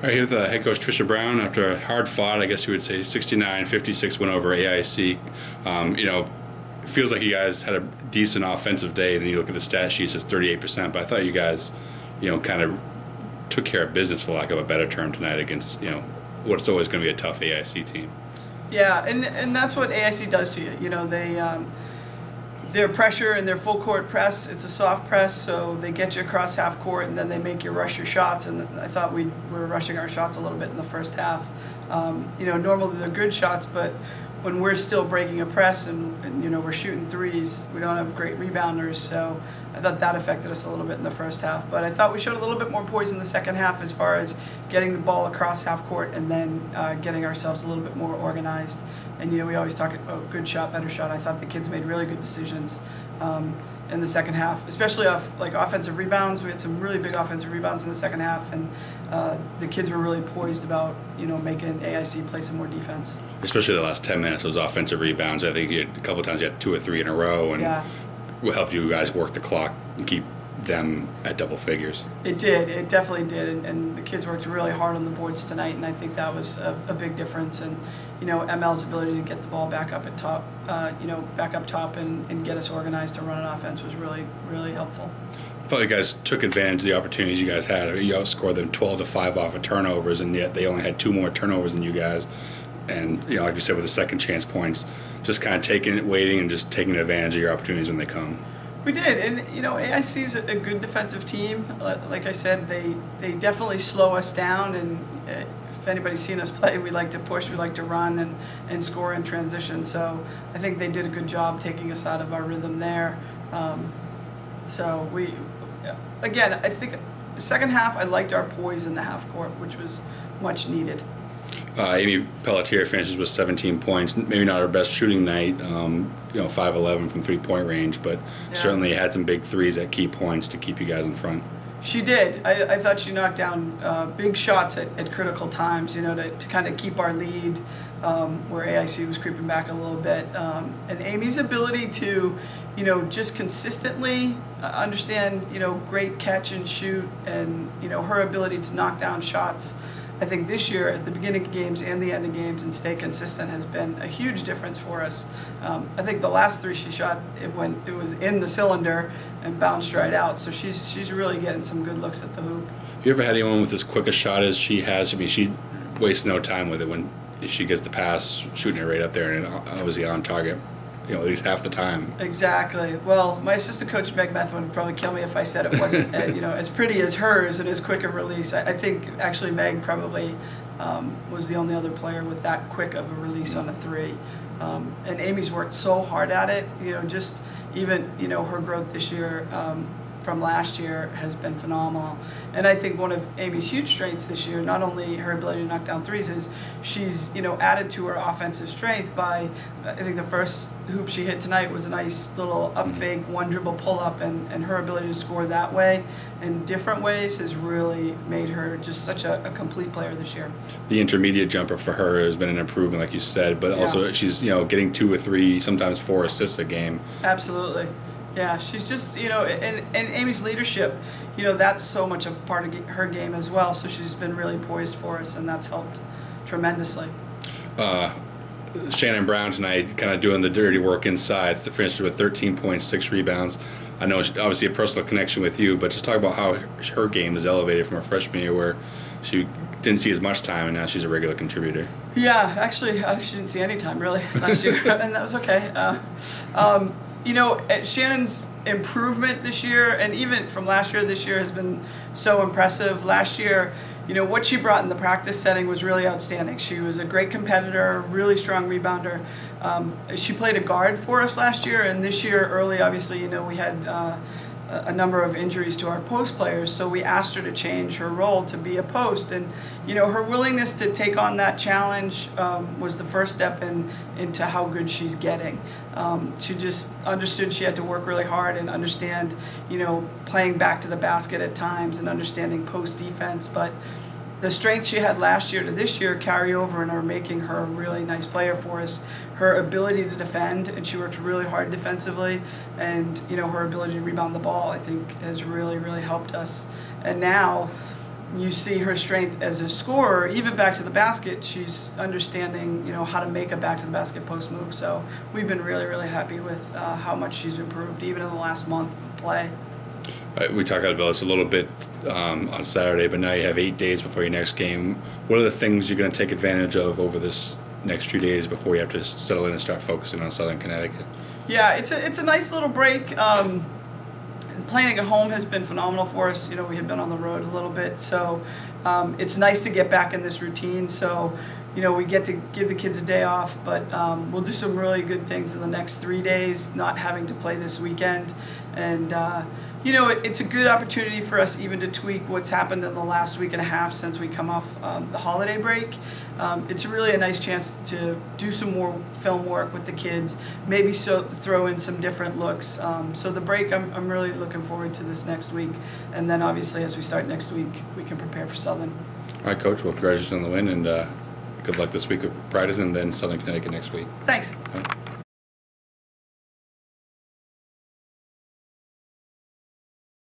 All right, here's the head coach Tricia Brown after a hard fought, I guess you would say, 69-56 win over AIC. It feels like you guys had a decent offensive day. Then you look at the stat sheet, it says 38%. But I thought you guys, kind of took care of business, for lack of a better term, tonight against, what's always going to be a tough AIC team. Yeah, and that's what AIC does to you. Their pressure and their full court press, it's a soft press, so they get you across half court and then they make you rush your shots. And I thought we were rushing our shots a little bit in the first half. Normally they're good shots, but when we're still breaking a press and we're shooting threes, we don't have great rebounders. So I thought that affected us a little bit in the first half. But I thought we showed a little bit more poise in the second half as far as getting the ball across half court and then getting ourselves a little bit more organized. And we always talk about good shot, better shot. I thought the kids made really good decisions in the second half, especially off offensive rebounds. We had some really big offensive rebounds in the second half, and the kids were really poised about making AIC play some more defense. Especially the last 10 minutes, those offensive rebounds. I think a couple of times you had 2 or 3 in a row, and will help you guys work the clock and keep them at double figures. It did. It definitely did. And the kids worked really hard on the boards tonight, and I think that was a big difference. And ML's ability to get the ball back up at top, back up top and get us organized to run an offense was really, really helpful. I felt you guys took advantage of the opportunities you guys had. You outscored them 12-5 off of turnovers, and yet they only had 2 more turnovers than you guys. And like you said, with the second chance points, just kind of taking it, waiting, and just taking advantage of your opportunities when they come. We did, and AIC is a good defensive team. Like I said, they definitely slow us down, and if anybody's seen us play, we like to push, we like to run and score in transition. So I think they did a good job taking us out of our rhythm there. So I think the second half I liked our poise in the half court, which was much needed. Amy Pelletier finishes with 17 points. Maybe not her best shooting night, 5-11 from three-point range, but certainly had some big threes at key points to keep you guys in front. She did. I thought she knocked down big shots at critical times, to kind of keep our lead where AIC was creeping back a little bit. And Amy's ability to, just consistently understand, great catch and shoot, and, her ability to knock down shots. I think this year, at the beginning of games and the end of games, and stay consistent has been a huge difference for us. I think the last 3 she shot, it was in the cylinder and bounced right out. So she's really getting some good looks at the hoop. Have you ever had anyone with as quick a shot as she has? I mean, she wastes no time with it. When she gets the pass, shooting it right up there, and obviously on target. At least half the time. Exactly. Well, my assistant coach, Meg Methvin, would probably kill me if I said it wasn't, as pretty as hers and as quick a release. I think actually Meg probably was the only other player with that quick of a release on a 3. And Amy's worked so hard at it. Just even her growth this year from last year has been phenomenal. And I think one of Amy's huge strengths this year, not only her ability to knock down threes, is she's added to her offensive strength by, I think the first hoop she hit tonight was a nice little up fake, 1 dribble pull up, and her ability to score that way in different ways has really made her just such a complete player this year. The intermediate jumper for her has been an improvement, like you said, but also she's getting 2 or 3, sometimes 4 assists a game. Absolutely. Yeah, she's just, and Amy's leadership, that's so much of part of her game as well. So she's been really poised for us, and that's helped tremendously. Shannon Brown tonight kind of doing the dirty work inside, finished with 13 points, 6 rebounds. I know obviously a personal connection with you, but just talk about how her game is elevated from her freshman year where she didn't see as much time, and now she's a regular contributor. Yeah, actually, she didn't see any time, really, last year, and that was okay. Shannon's improvement this year, and even from last year, this year has been so impressive. Last year, what she brought in the practice setting was really outstanding. She was a great competitor, really strong rebounder. She played a guard for us last year, and this year early, obviously, we had a number of injuries to our post players, so we asked her to change her role to be a post. And her willingness to take on that challenge was the first step into how good she's getting. She just understood she had to work really hard and understand, playing back to the basket at times and understanding post defense. But the strengths she had last year to this year carry over and are making her a really nice player for us. Her ability to defend, and she works really hard defensively, and her ability to rebound the ball, I think, has really, really helped us. And now, you see her strength as a scorer, even back to the basket. She's understanding, how to make a back to the basket post move. So we've been really, really happy with how much she's improved, even in the last month of play. We talked about this a little bit on Saturday, but now you have 8 days before your next game. What are the things you're going to take advantage of over this next few days before you have to settle in and start focusing on Southern Connecticut? Yeah, it's a nice little break. Playing at home has been phenomenal for us. We had been on the road a little bit, so it's nice to get back in this routine. So, we get to give the kids a day off, but we'll do some really good things in the next 3 days, not having to play this weekend. And, it's a good opportunity for us even to tweak what's happened in the last week and a half since we come off the holiday break. It's really a nice chance to do some more film work with the kids, maybe throw in some different looks. So the break, I'm really looking forward to this next week. And then obviously as we start next week, we can prepare for Southern. All right, Coach. Well, congratulations on the win, and good luck this week with Pride and then Southern Connecticut next week. Thanks. All right.